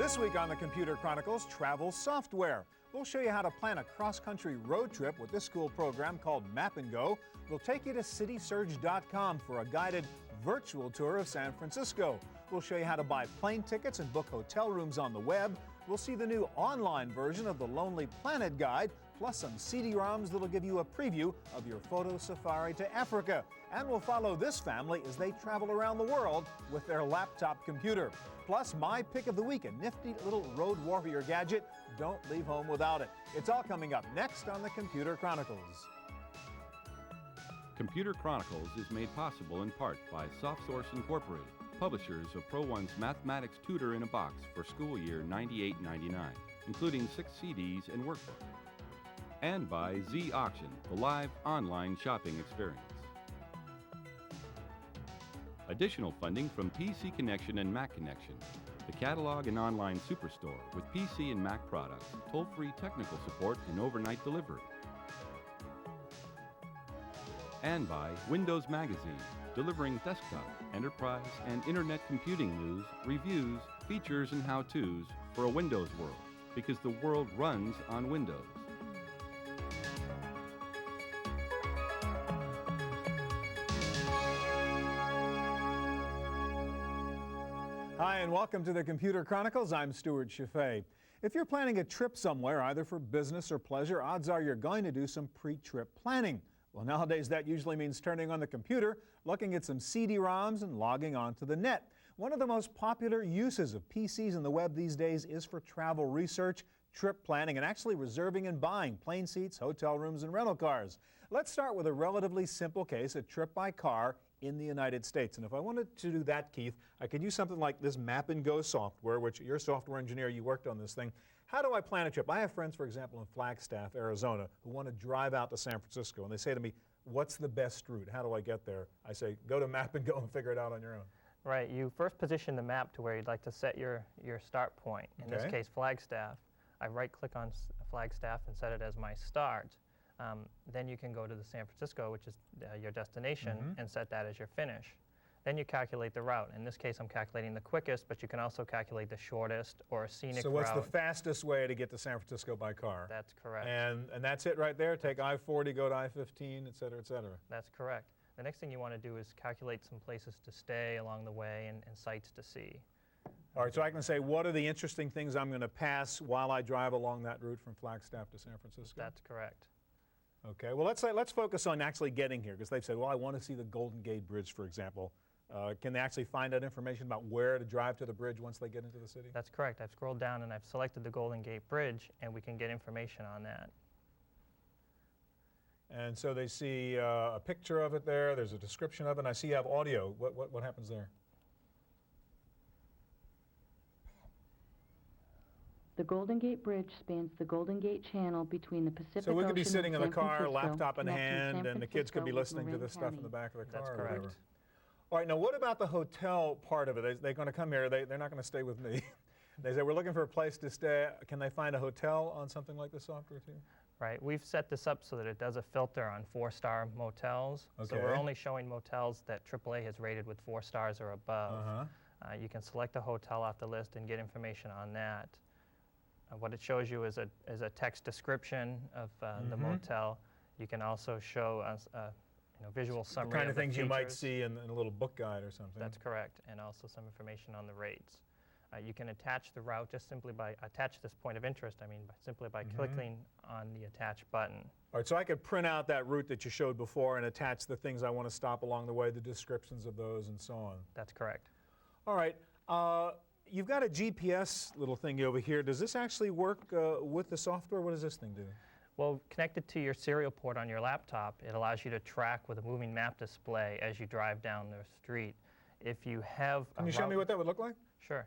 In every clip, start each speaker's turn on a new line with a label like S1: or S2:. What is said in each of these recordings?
S1: This week on the Computer Chronicles, Travle software. We'll show you how to plan a cross-country road trip with this cool program called Map & Go. We'll take you to citysearch.com for a guided virtual tour of San Francisco. We'll show you how to buy plane tickets and book hotel rooms on the web. We'll see the new online version of the Lonely Planet Guide, plus some CD-ROMs that'll give you a preview of your photo safari to Africa. And we'll follow this family as they travel around the world with their laptop computer. Plus, my pick of the week, a nifty little road warrior gadget. Don't leave home without it. It's all coming up next on the Computer Chronicles.
S2: Computer Chronicles is made possible in part by SoftSource Incorporated, publishers of Pro1's Mathematics Tutor in a Box for school year 98-99, including 6 CDs and workbook. And by Z Auction, the live online shopping experience. Additional funding from PC Connection and Mac Connection, the catalog and online superstore with PC and Mac products, toll-free technical support and overnight delivery. And by Windows Magazine, delivering desktop, enterprise, and internet computing news, reviews, features, and how-tos for a Windows world, because the world runs on Windows.
S1: Hi, and welcome to the Computer Chronicles. I'm Stuart Chaffee. If you're planning a trip somewhere, either for business or pleasure, odds are you're going to do some pre-trip planning. Well, nowadays that usually means turning on the computer, looking at some CD-ROMs, and logging onto the net. One of the most popular uses of PCs and the web these days is for travel research, trip planning, and actually reserving and buying plane seats, hotel rooms, and rental cars. Let's start with a relatively simple case, a trip by car in the United States. And if I wanted to do that, Keith, I could use something like this Map & Go software, which you're a software engineer, you worked on this thing. How do I plan a trip? I have friends, for example, in Flagstaff, Arizona, who want to drive out to San Francisco, and they say to me, what's the best route? How do I get there? I say, go to Map & Go and figure it out on your own.
S3: Right. You first position the map to where you'd like to set your start point. In this case, Flagstaff. I right-click on Flagstaff and set it as my start. Then you can go to the San Francisco, which is your destination, and set that as your finish. Then you calculate the route. In this case, I'm calculating the quickest, but you can also calculate the shortest or a scenic route.
S1: So what's the fastest way to get to San Francisco by car?
S3: That's correct.
S1: And that's it right there? Take I-40, go to I-15, et cetera, et cetera?
S3: That's correct. The next thing you want to do is calculate some places to stay along the way and sites to see.
S1: All right, so I can say, what are the interesting things I'm going to pass while I drive along that route from Flagstaff to San Francisco?
S3: That's correct.
S1: Okay, well, let's focus on actually getting here, because they've said, well, I want to see the Golden Gate Bridge, for example. Can they actually find out information about where to drive to the bridge once they get into the city?
S3: That's correct. I've scrolled down and I've selected the Golden Gate Bridge, and we can get information on that.
S1: And so they see a picture of it there, there's a description of it, and I see you have audio. What happens there?
S4: The Golden Gate Bridge spans the Golden Gate Channel between the Pacific Ocean.
S1: So we could be sitting in the
S4: San
S1: car,
S4: Francisco,
S1: laptop in hand, and the kids could be
S4: with
S1: listening to
S4: Marin
S1: this stuff in the back of the car.
S3: That's
S1: or
S3: correct.
S1: whatever. All right, now what about the hotel part of it? They're going to come here, they're not going to stay with me. They say, we're looking for a place to stay. Can they find a hotel on something like this software too?
S3: Right. We've set this up so that it does a filter on 4-star motels.
S1: Okay.
S3: So we're only showing motels that AAA has rated with 4 stars or above. You can select a hotel off the list and get information on that. What it shows you is a text description of the motel. You can also show visual summary
S1: The kind of things you might
S3: features.
S1: see in a little book guide or something.
S3: That's correct, and also some information on the rates. You can attach the route just simply by attach this point of interest. Simply by clicking on the attach button.
S1: All right, so I could print out that route that you showed before and attach the things I want to stop along the way, the descriptions of those, and so on.
S3: That's correct.
S1: All right. You've got a GPS little thing over here. Does this actually work with the software? What does this thing do?
S3: Well, connected to your serial port on your laptop, it allows you to track with a moving map display as you drive down the street. If you have
S1: Can you show me what that would look like?
S3: Sure.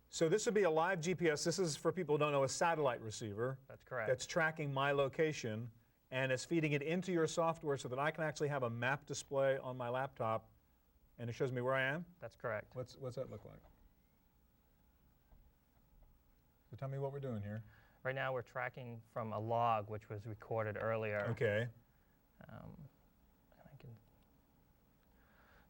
S1: So this would be a live GPS. This is, for people who don't know, a satellite receiver.
S3: That's correct.
S1: That's tracking my location, and it's feeding it into your software so that I can actually have a map display on my laptop, and it shows me where I am?
S3: That's correct.
S1: What's that look like? So tell me what we're doing here.
S3: Right now we're tracking from a log which was recorded earlier.
S1: Okay.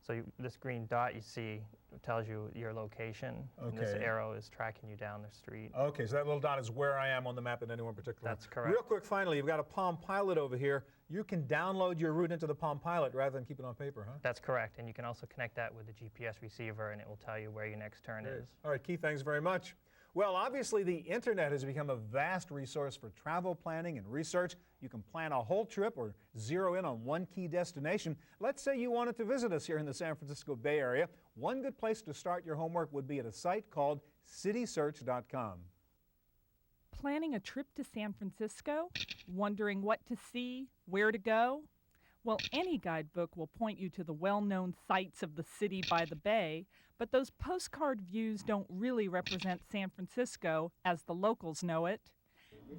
S3: So this green dot you see tells you your location.
S1: Okay.
S3: And this arrow is tracking you down the street.
S1: Okay, so that little dot is where I am on the map at any one particular.
S3: That's correct.
S1: Real quick, finally, you've got a Palm Pilot over here. You can download your route into the Palm Pilot rather than keep it on paper, huh?
S3: That's correct, and you can also connect that with the GPS receiver, and it will tell you where your next turn is.
S1: All right, Keith, thanks very much. Well, obviously, the internet has become a vast resource for travel planning and research. You can plan a whole trip or zero in on one key destination. Let's say you wanted to visit us here in the San Francisco Bay Area. One good place to start your homework would be at a site called CitySearch.com.
S5: Planning a trip to San Francisco? Wondering what to see, where to go? Well, any guidebook will point you to the well-known sights of the city by the bay, but those postcard views don't really represent San Francisco as the locals know it.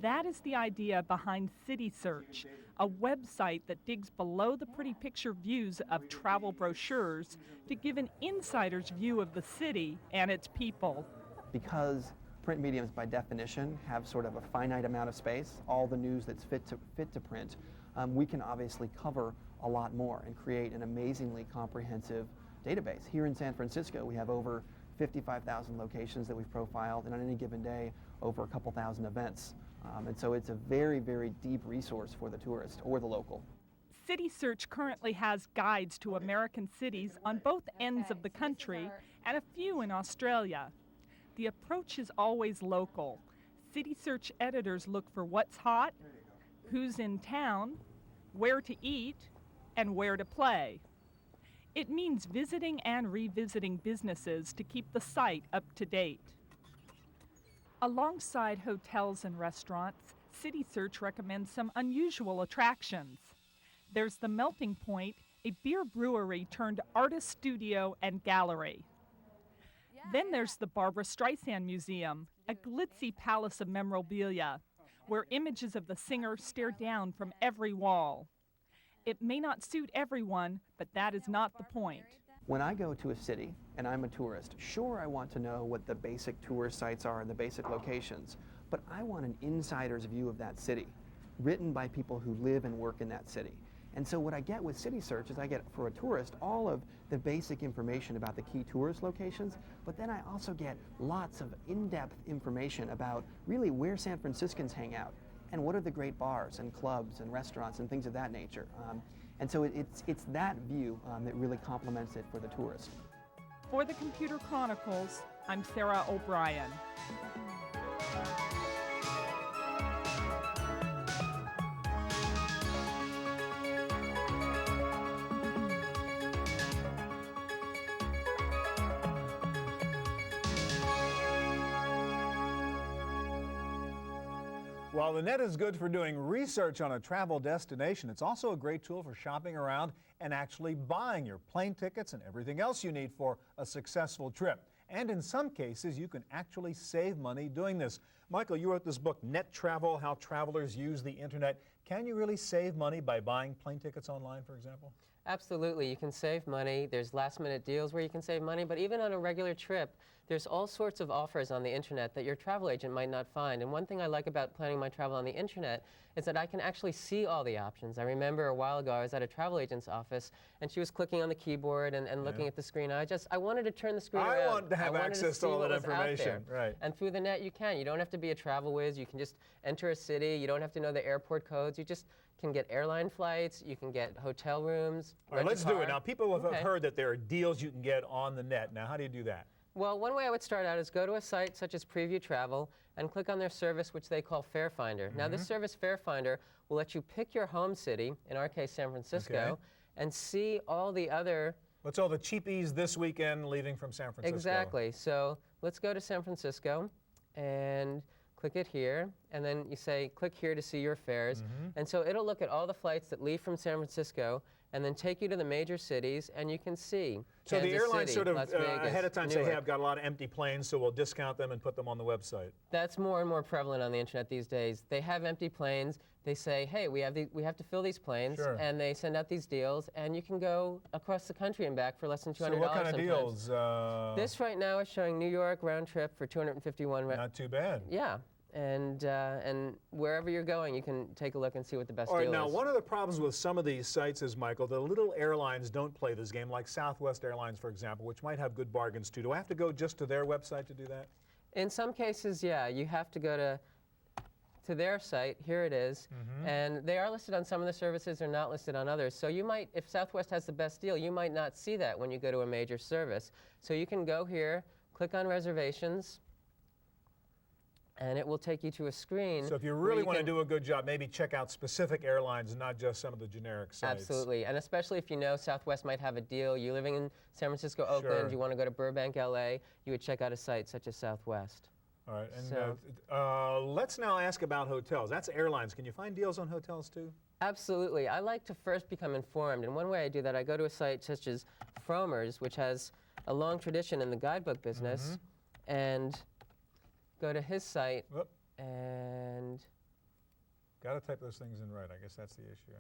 S5: That is the idea behind CitySearch, a website that digs below the pretty picture views of travel brochures to give an insider's view of the city and its people.
S6: Because print mediums by definition have sort of a finite amount of space, all the news that's fit to print, we can obviously cover a lot more and create an amazingly comprehensive database. Here in San Francisco, we have over 55,000 locations that we've profiled, and on any given day, over a couple thousand events. And so it's a very, very deep resource for the tourist or the local.
S5: CitySearch currently has guides to American cities on both ends of the country and a few in Australia. The approach is always local. CitySearch editors look for what's hot, who's in town, where to eat, and where to play. It means visiting and revisiting businesses to keep the site up to date. Alongside hotels and restaurants, CitySearch recommends some unusual attractions. There's the Melting Point, a beer brewery turned artist studio and gallery. Then there's the Barbra Streisand Museum, a glitzy palace of memorabilia, where images of the singer stare down from every wall. It may not suit everyone, but that is not the point.
S6: When I go to a city and I'm a tourist, sure, I want to know what the basic tourist sites are and the basic locations, but I want an insider's view of that city, written by people who live and work in that city. And so what I get with CitySearch is I get, for a tourist, all of the basic information about the key tourist locations, but then I also get lots of in-depth information about really where San Franciscans hang out and what are the great bars and clubs and restaurants and things of that nature. And so it's that view that really complements it for the tourist.
S5: For the Computer Chronicles, I'm Sarah O'Brien.
S1: While the net is good for doing research on a travel destination, it's also a great tool for shopping around and actually buying your plane tickets and everything else you need for a successful trip. And in some cases, you can actually save money doing this. Michael, you wrote this book, Net Travel, How Travelers Use the Internet. Can you really save money by buying plane tickets online, for example?
S7: Absolutely. You can save money. There's last-minute deals where you can save money, but even on a regular trip, there's all sorts of offers on the internet that your travel agent might not find. And one thing I like about planning my travel on the internet is that I can actually see all the options. I remember a while ago I was at a travel agent's office and she was clicking on the keyboard and looking at the screen. I wanted to turn the screen around.
S1: I want to have access to all that information. Right.
S7: And through the net you can. You don't have to be a travel whiz. You can just enter a city. You don't have to know the airport codes. You just can get airline flights. You can get hotel rooms.
S1: All right, let's do it. Now, people have heard that there are deals you can get on the net. Now, how do you do that?
S7: Well, one way I would start out is go to a site such as Preview Travel and click on their service, which they call Fare Finder. Now, this service, Fare Finder, will let you pick your home city, in our case, San Francisco, and see all the other...
S1: What's all the cheapies this weekend leaving from San Francisco?
S7: Exactly. So let's go to San Francisco and click it here, and then you say, click here to see your fares. And so it'll look at all the flights that leave from San Francisco and then take you to the major cities, and you can see
S1: So
S7: Kansas
S1: the airlines
S7: City,
S1: sort of
S7: Las Vegas,
S1: ahead of time say,
S7: Newark.
S1: hey, I've got a lot of empty planes, so we'll discount them and put them on the website.
S7: That's more and more prevalent on the internet these days. They have empty planes. They say, hey, we have to fill these planes, and they send out these deals, and you can go across the country and back for less than $200
S1: So what kind of deals?
S7: This right now is showing New York round trip for $251.
S1: Not too bad.
S7: Yeah. and wherever you're going, you can take a look and see what the best
S1: All right,
S7: deal
S1: now
S7: is.
S1: one of the problems with some of these sites is, Michael, the little airlines don't play this game, like Southwest Airlines, for example, which might have good bargains too. Do I have to go just to their website to do that?
S7: In some cases, yeah, you have to go to their site. Here it is. And they are listed on some of the services, they're not listed on others. So you might, if Southwest has the best deal, you might not see that when you go to a major service. So you can go here, click on reservations, and it will take you to a screen.
S1: So if you really want to do a good job, maybe check out specific airlines, not just some of the generic sites.
S7: Absolutely, and especially if you know Southwest might have a deal. You're living in San Francisco, Oakland, you want to go to Burbank, LA, you would check out a site such as Southwest.
S1: All right, and
S7: So,
S1: let's now ask about hotels. That's airlines. Can you find deals on hotels too?
S7: Absolutely. I like to first become informed, and one way I do that, I go to a site such as Frommer's, which has a long tradition in the guidebook business, and go to his site, and...
S1: Got to type those things in right. I guess that's the issue.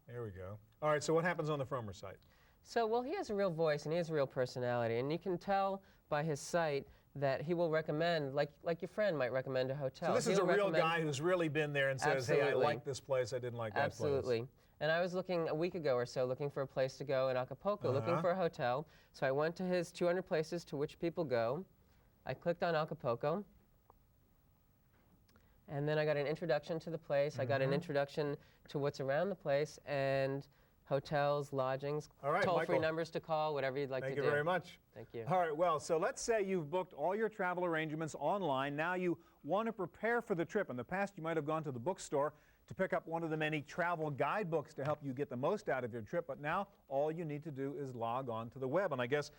S1: There we go. All right, so what happens on the Frommer site?
S7: So, well, he has a real voice, and he has a real personality, and you can tell by his site that he will recommend, like your friend might recommend a hotel.
S1: So this is a real guy who's really been there and says, hey, I like this place, I didn't like that place.
S7: Absolutely. And I was looking a week ago or so, looking for a place to go in Acapulco, looking for a hotel. So I went to his 200 places to which people go. I clicked on Acapulco. And then I got an introduction to the place. I got an introduction to what's around the place, and hotels, lodgings, toll-free numbers to call, whatever you'd like to do.
S1: Thank you very much.
S7: Thank you.
S1: All right, well, so let's say you've booked all your travel arrangements online. Now you want to prepare for the trip. In the past, you might have gone to the bookstore to pick up one of the many travel guidebooks to help you get the most out of your trip, but now all you need to do is log on to the web. And I guess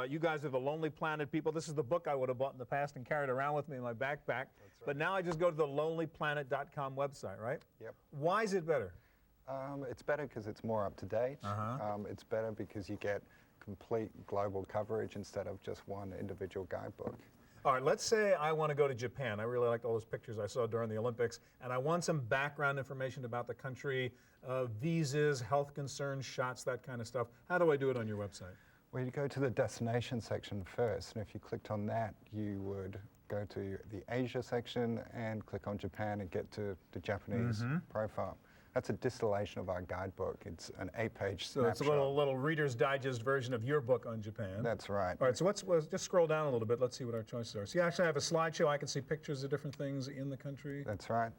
S1: you guys are the Lonely Planet people. This is the book I would have bought in the past and carried around with me in my backpack. Right. But now I just go to the lonelyplanet.com website, right?
S8: Yep.
S1: Why is it better?
S8: It's better because it's more up to date. It's better because you get complete global coverage instead of just one individual guidebook.
S1: All right, let's say I want to go to Japan. I really liked all those pictures I saw during the Olympics, and I want some background information about the country, visas, health concerns, shots, that kind of stuff. How do I do it on your website?
S8: Well, you go to the destination section first, and if you clicked on that, you would go to the Asia section and click on Japan and get to the Japanese profile. That's a distillation of our guidebook. It's an 8-page snapshot.
S1: So it's a little Reader's Digest version of your book on Japan.
S8: That's right.
S1: All right, so let's just scroll down a little bit. Let's see what our choices are. So you actually have a slideshow. I can see pictures of different things in the country.
S8: That's right.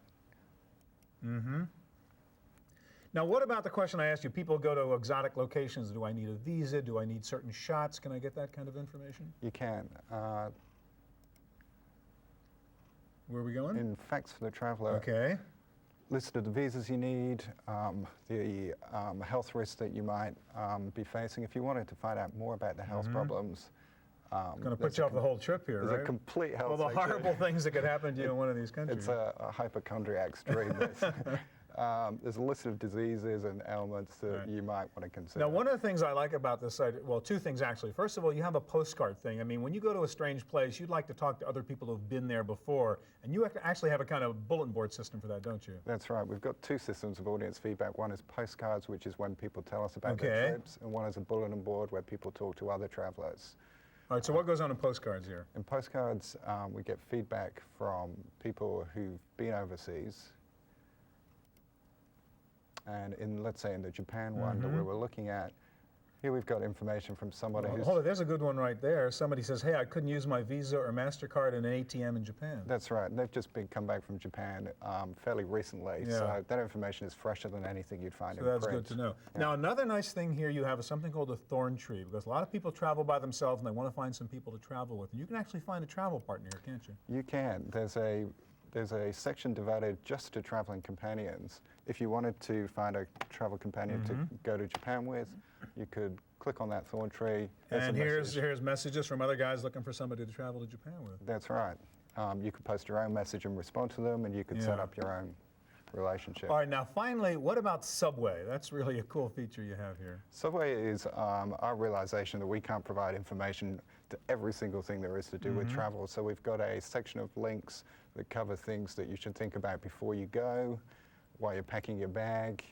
S1: Now, what about the question I asked you? People go to exotic locations. Do I need a visa? Do I need certain shots? Can I get that kind of information?
S8: You can.
S1: Where are we going?
S8: In Facts for the Traveler.
S1: Okay.
S8: List of the visas you need, the health risks that you might be facing. If you wanted to find out more about the health problems.
S1: It's going to put you off the whole trip here, right?
S8: There's a complete health
S1: all the horrible things that could happen to you in one of these countries.
S8: It's a hypochondriac's dream. There's a list of diseases and ailments that you might want to consider.
S1: Now, one of the things I like about this site, well, two things actually. First of all, you have a postcard thing. I mean, when you go to a strange place, you'd like to talk to other people who've been there before, and you actually have a kind of bulletin board system for that, don't you?
S8: That's right. We've got two systems of audience feedback. One is postcards, which is when people tell us about their trips, and one is a bulletin board where people talk to other travelers.
S1: All right, so what goes on in postcards here?
S8: In postcards, we get feedback from people who've been overseas. And in, let's say, in the Japan one that we were looking at, here we've got information from somebody who's...
S1: Hold on, there's a good one right there. Somebody says, hey, I couldn't use my Visa or MasterCard in an ATM in Japan.
S8: That's right. They've just come back from Japan fairly recently, so that information is fresher than anything you'd find in print.
S1: So that's good to know. Yeah. Now, another nice thing here you have is something called a thorn tree, because a lot of people travel by themselves and they want to find some people to travel with. And you can actually find a travel partner here, can't you?
S8: You can. There's a section devoted just to traveling companions. If you wanted to find a travel companion to go to Japan with, you could click on that thorn tree.
S1: And here's messages from other guys looking for somebody to travel to Japan with.
S8: That's right. You could post your own message and respond to them, and you could set up your own relationship.
S1: All right, now finally, what about Subway? That's really a cool feature you have here.
S8: Subway is our realization that we can't provide information to every single thing there is to do with travel. So we've got a section of links that cover things that you should think about before you go, while you're packing your bag,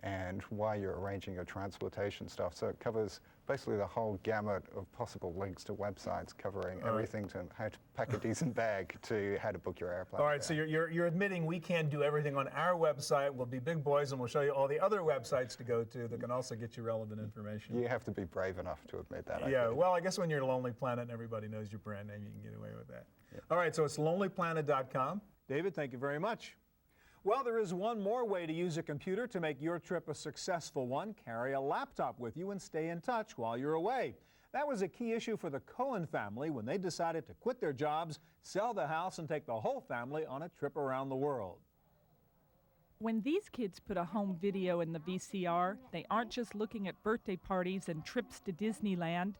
S8: and while you're arranging your transportation stuff. So it covers basically the whole gamut of possible links to websites covering everything from how to pack a decent bag to how to book your airplane.
S1: All right, so you're admitting we can't do everything on our website. We'll be big boys and we'll show you all the other websites to go to that can also get you relevant information.
S8: You have to be brave enough to admit that.
S1: Yeah, well, I guess when you're Lonely Planet and everybody knows your brand name, you can get away with that. Yeah. All right, so it's lonelyplanet.com. David, thank you very much. Well, there is one more way to use a computer to make your trip a successful one. Carry a laptop with you and stay in touch while you're away. That was a key issue for the Cohen family when they decided to quit their jobs, sell the house, and take the whole family on a trip around the world.
S5: When these kids put a home video in the VCR, they aren't just looking at birthday parties and trips to Disneyland.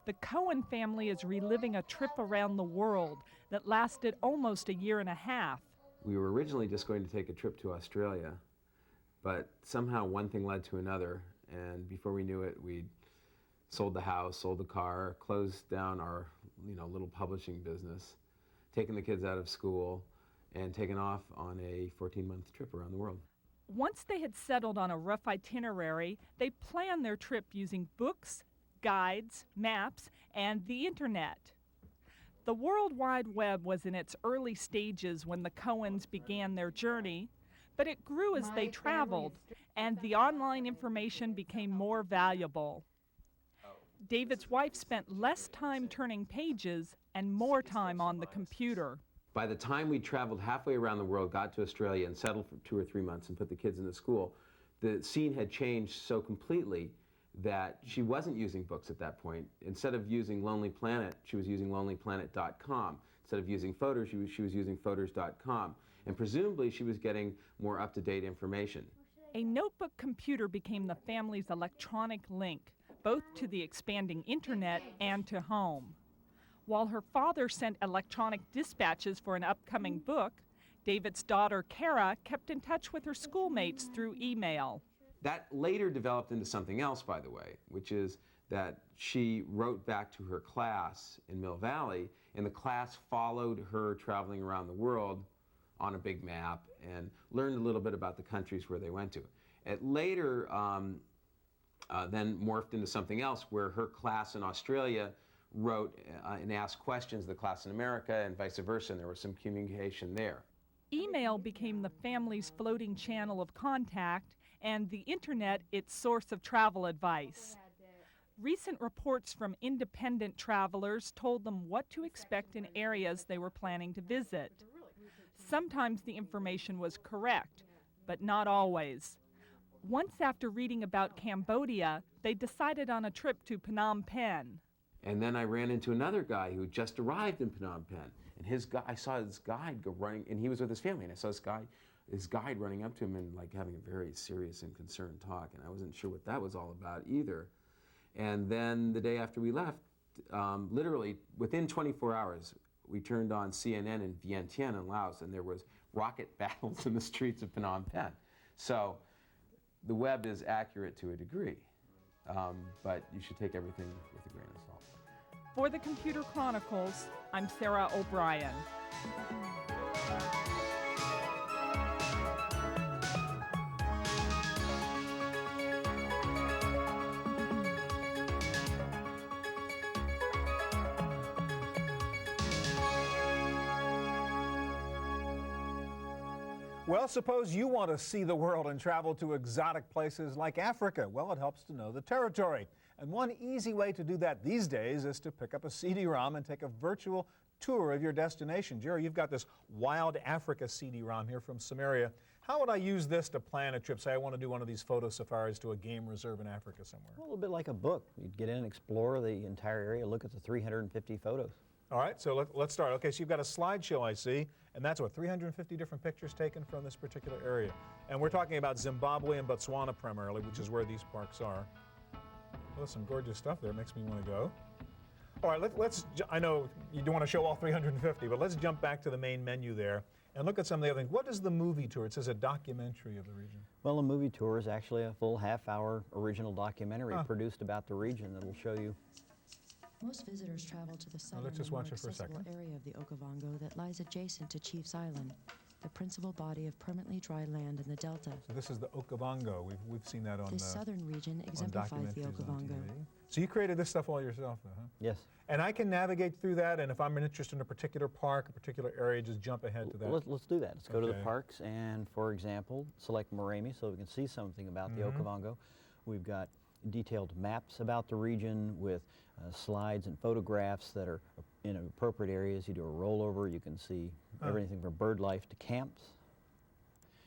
S5: The Cohen family is reliving a trip around the world that lasted almost a year and a half.
S9: We were originally just going to take a trip to Australia, but somehow one thing led to another, and before we knew it, we'd sold the house, sold the car, closed down our little publishing business, taken the kids out of school, and taken off on a 14-month trip around the world.
S5: Once they had settled on a rough itinerary, they planned their trip using books, guides, maps, and the internet. The World Wide Web was in its early stages when the Cohens began their journey, but it grew as they traveled, and the online information became more valuable. David's wife spent less time turning pages and more time on the computer.
S9: By the time we traveled halfway around the world, got to Australia and settled for 2 or 3 months and put the kids into school, the scene had changed so completely that she wasn't using books at that point. Instead of using Lonely Planet, she was using lonelyplanet.com. Instead of using photos, she was using photos.com. And presumably she was getting more up-to-date information.
S5: A notebook computer became the family's electronic link, both to the expanding internet and to home. While her father sent electronic dispatches for an upcoming book, David's daughter, Kara, kept in touch with her schoolmates through email.
S9: That later developed into something else, by the way, which is that she wrote back to her class in Mill Valley, and the class followed her traveling around the world on a big map and learned a little bit about the countries where they went to. It later then morphed into something else where her class in Australia wrote and asked questions to the class in America and vice versa, and there was some communication there.
S5: Email became the family's floating channel of contact, and the internet its source of travel advice. Recent reports from independent travelers told them what to expect in areas they were planning to visit. Sometimes the information was correct, but not always. Once after reading about Cambodia, they decided on a trip to Phnom Penh.
S9: And then I ran into another guy who just arrived in Phnom Penh, and I saw his guide go running, and he was with his family, and I saw his guide running up to him and like having a very serious and concerned talk, and I wasn't sure what that was all about either. And then the day after we left, literally within 24 hours, we turned on CNN in Vientiane in Laos, and there was rocket battles in the streets of Phnom Penh. So the web is accurate to a degree, but you should take everything with a grain of salt.
S5: For the Computer Chronicles, I'm Sarah O'Brien.
S1: Well, suppose you want to see the world and travel to exotic places like Africa. Well, it helps to know the territory. And one easy way to do that these days is to pick up a CD-ROM and take a virtual tour of your destination. Jerry, you've got this Wild Africa CD-ROM here from Sumeria. How would I use this to plan a trip? Say I want to do one of these photo safaris to a game reserve in Africa somewhere.
S10: A little bit like a book. You'd get in, explore the entire area, look at the 350 photos.
S1: All right, so let's start. Okay, so you've got a slideshow, I see, and that's what, 350 different pictures taken from this particular area. And we're talking about Zimbabwe and Botswana primarily, which is where these parks are. Well, some gorgeous stuff there. Makes me want to go. All right, I know you don't want to show all 350, but let's jump back to the main menu there and look at some of the other things. What is the movie tour? It says a documentary of the region.
S10: Well, a movie tour is actually a full half-hour original documentary produced about the region that will show you.
S11: Most visitors travel to the southern
S1: let's just watch it for a
S11: accessible
S1: second.
S11: area of the Okavango that lies adjacent to Chiefs Island. the principal body of permanently dry land in the delta.
S1: So this is the Okavango. We've seen that on
S11: This southern region exemplifies the
S1: Documentaries on
S11: Okavango.
S1: TV. So you created this stuff all yourself, though, huh?
S10: Yes.
S1: And I can navigate through that, and if I'm interested in a particular park, a particular area, just jump ahead to that.
S10: Let's do that. Let's go to the
S1: Okay.
S10: parks and, for example, select Moremi so we can see something about the Okavango. We've got detailed maps about the region with slides and photographs that are in appropriate areas. You do a rollover, you can see everything from bird life to camps.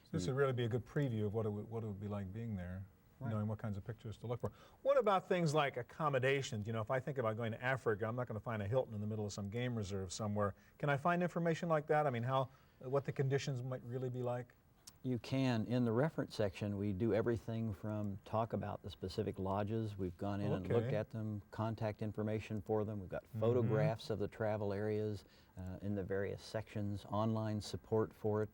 S1: So this would really be a good preview of what it would be like being there,
S10: Right.
S1: knowing what kinds of pictures to look for. What about things like accommodations? You know, if I think about going to Africa, I'm not going to find a Hilton in the middle of some game reserve somewhere. Can I find information like that? I mean, what the conditions might really be like?
S10: You can. In the reference section, we do everything from talk about the specific lodges. We've gone in and looked at them, contact information for them. We've got photographs of the travel areas in the various sections, online support for it.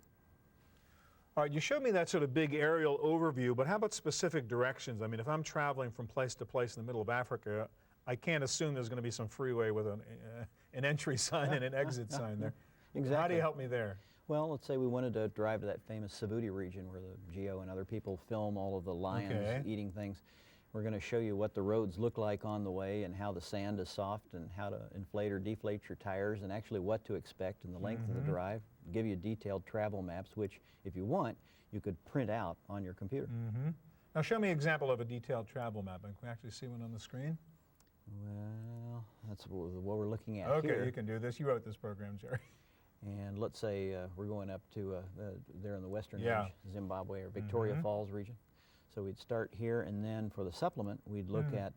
S1: All right, you showed me that sort of big aerial overview, but how about specific directions? I mean, if I'm traveling from place to place in the middle of Africa, I can't assume there's going to be some freeway with an entry sign and an exit sign there.
S10: Exactly.
S1: How do you help me there?
S10: Well, let's say we wanted to drive to that famous Savuti region where the Geo and other people film all of the lions eating things. We're going to show you what the roads look like on the way and how the sand is soft and how to inflate or deflate your tires and actually what to expect and the length of the drive. Give you detailed travel maps, which, if you want, you could print out on your computer.
S1: Now show me an example of a detailed travel map. Can we actually see one on the screen?
S10: Well, that's what we're looking at
S1: Okay,
S10: here.
S1: you can do this. You wrote this program, Jerry.
S10: And let's say we're going up to there in the western edge, Zimbabwe or Victoria Falls region. So we'd start here, and then for the supplement, we'd look at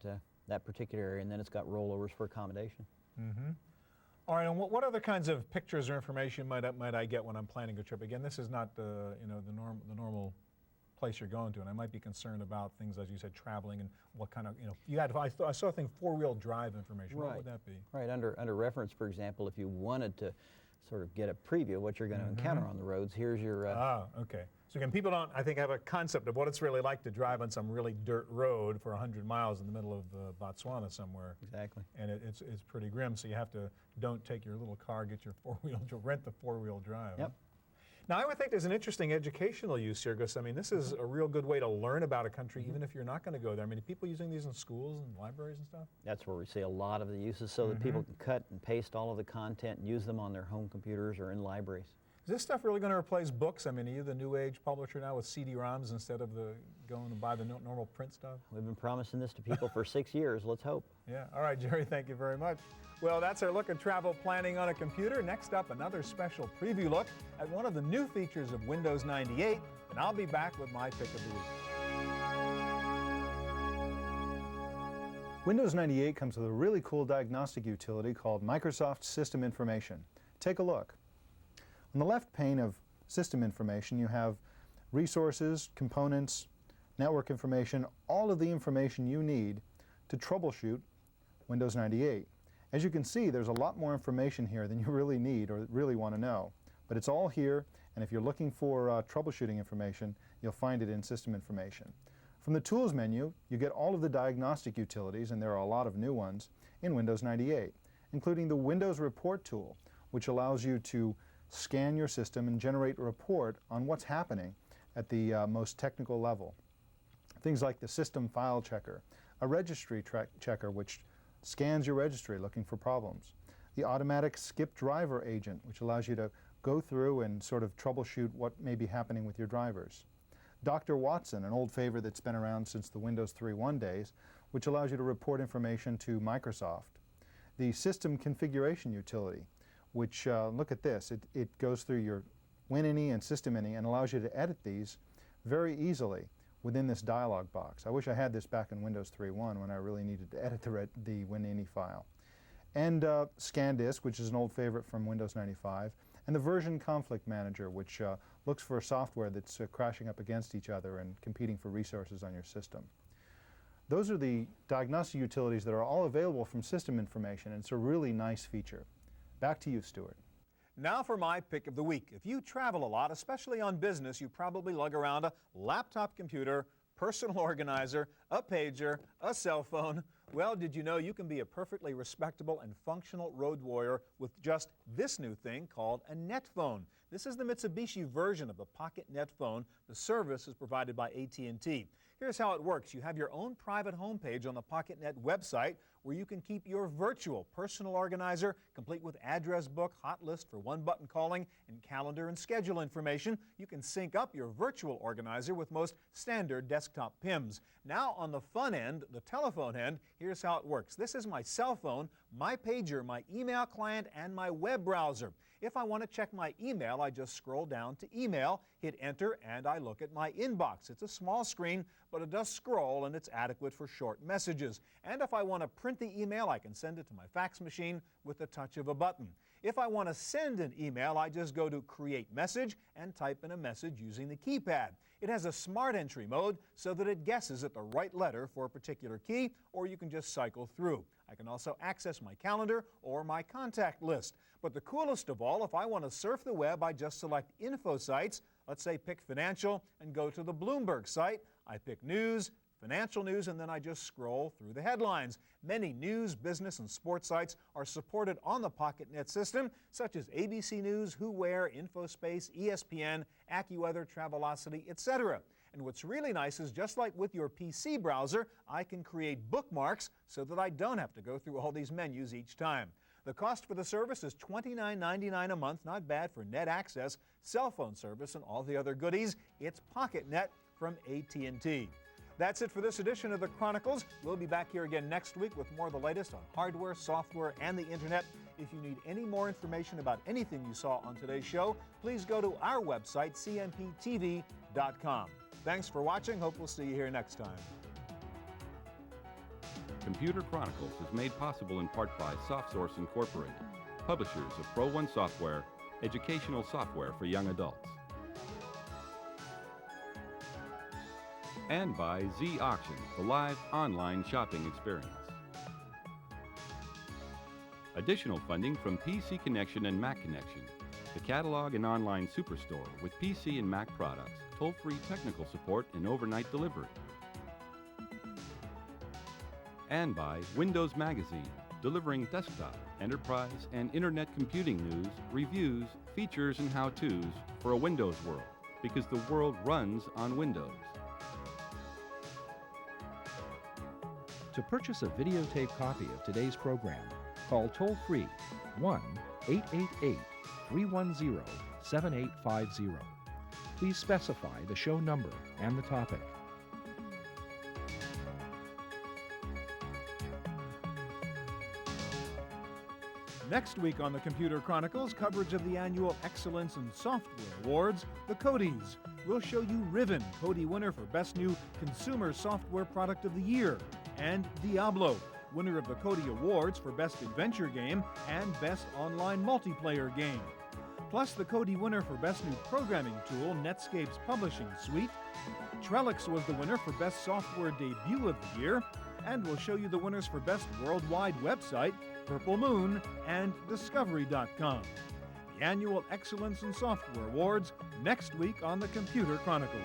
S10: that particular area, and then it's got rollovers for accommodation.
S1: All right, and what other kinds of pictures or information might I get when I'm planning a trip? Again, this is not the normal place you're going to, and I might be concerned about things, as you said, traveling and what kind of, I saw a thing, four-wheel drive information. What would that be?
S10: Right, under reference, for example, if you wanted to sort of get a preview of what you're going to encounter on the roads, here's your...
S1: okay. So again, people don't, I think, have a concept of what it's really like to drive on some really dirt road for 100 miles in the middle of Botswana somewhere.
S10: Exactly.
S1: And it's pretty grim, so you have to, don't take your little car, get your four-wheel, rent the four-wheel drive.
S10: Yep.
S1: Now, I would think there's an interesting educational use here, because, I mean, this is a real good way to learn about a country, even if you're not going to go there. I mean, are people using these in schools and libraries and stuff?
S10: That's where we see a lot of the uses, so that people can cut and paste all of the content and use them on their home computers or in libraries.
S1: Is this stuff really going to replace books? I mean, are you the new age publisher now with CD-ROMs instead of going and buy the normal print stuff?
S10: We've been promising this to people for 6 years. Let's hope.
S1: Yeah. All right, Jerry, thank you very much. Well, that's our look at travel planning on a computer. Next up, another special preview look at one of the new features of Windows 98, and I'll be back with my pick of the week.
S12: Windows 98 comes with a really cool diagnostic utility called Microsoft System Information. Take a look. On the left pane of System Information, you have resources, components, network information, all of the information you need to troubleshoot Windows 98. As you can see, there's a lot more information here than you really need or really want to know. But it's all here, and if you're looking for troubleshooting information, you'll find it in System Information. From the Tools menu, you get all of the diagnostic utilities, and there are a lot of new ones, in Windows 98, including the Windows Report tool, which allows you to scan your system and generate a report on what's happening at the most technical level. Things like the System File Checker, a registry checker which scans your registry looking for problems, the automatic skip driver agent, which allows you to go through and sort of troubleshoot what may be happening with your drivers. Dr. Watson, an old favorite that's been around since the Windows 3.1 days, which allows you to report information to Microsoft. The System Configuration utility, which, look at this, it goes through your WinINI and SystemINI and allows you to edit these very easily within this dialog box. I wish I had this back in Windows 3.1 when I really needed to edit the WinINI file. And ScanDisk, which is an old favorite from Windows 95, and the Version Conflict Manager, which looks for software that's crashing up against each other and competing for resources on your system. Those are the diagnostic utilities that are all available from System Information, and it's a really nice feature. Back to you, Stuart.
S1: Now for my pick of the week. If you travel a lot, especially on business, you probably lug around a laptop computer, personal organizer, a pager, a cell phone. Well, did you know you can be a perfectly respectable and functional road warrior with just this new thing called a net phone? This is the Mitsubishi version of the Pocket Net phone. The service is provided by AT&T. Here's how it works. You have your own private homepage on the PocketNet website where you can keep your virtual personal organizer, complete with address book, hot list for one-button calling, and calendar and schedule information. You can sync up your virtual organizer with most standard desktop PIMs. Now on the fun end, the telephone end, here's how it works. This is my cell phone, my pager, my email client, and my web browser. If I want to check my email, I just scroll down to email, hit enter, and I look at my inbox. It's a small screen, but it does scroll and it's adequate for short messages. And if I want to print the email, I can send it to my fax machine with the touch of a button. If I want to send an email, I just go to Create Message and type in a message using the keypad. It has a smart entry mode so that it guesses at the right letter for a particular key, or you can just cycle through. I can also access my calendar or my contact list. But the coolest of all, if I want to surf the web, I just select info sites. Let's say pick financial and go to the Bloomberg site. I pick news, financial news, and then I just scroll through the headlines. Many news, business, and sports sites are supported on the PocketNet system, such as ABC News, Who Where, InfoSpace, ESPN, AccuWeather, Travelocity, etc. And what's really nice is just like with your PC browser, I can create bookmarks so that I don't have to go through all these menus each time. The cost for the service is $29.99 a month, not bad for net access, cell phone service, and all the other goodies. It's PocketNet from AT&T. That's it for this edition of the Chronicles. We'll be back here again next week with more of the latest on hardware, software, and the internet. If you need any more information about anything you saw on today's show, please go to our website, cmptv.com. Thanks for watching. Hope we'll see you here next time.
S2: Computer Chronicles is made possible in part by SoftSource Incorporated, publishers of Pro1 software, educational software for young adults. And by Z Auctions, the live online shopping experience. Additional funding from PC Connection and Mac Connection, the catalog and online superstore with PC and Mac products, toll-free technical support, and overnight delivery. And by Windows Magazine, delivering desktop, enterprise, and internet computing news, reviews, features, and how-tos for a Windows world, because the world runs on Windows.
S13: To purchase a videotape copy of today's program, call toll-free 1-888-310-7850. Please specify the show number and the topic.
S1: Next week on the Computer Chronicles, coverage of the annual Excellence in Software Awards, the Codys. We'll show you Riven, Cody winner for Best New Consumer Software Product of the Year, and Diablo, winner of the Cody Awards for Best Adventure Game and Best Online Multiplayer Game. Plus the Cody winner for Best New Programming Tool, Netscape's Publishing Suite. Trellix was the winner for Best Software Debut of the Year, and we'll show you the winners for Best Worldwide Website, Purple Moon, and Discovery.com. The annual Excellence in Software Awards next week on the Computer Chronicles.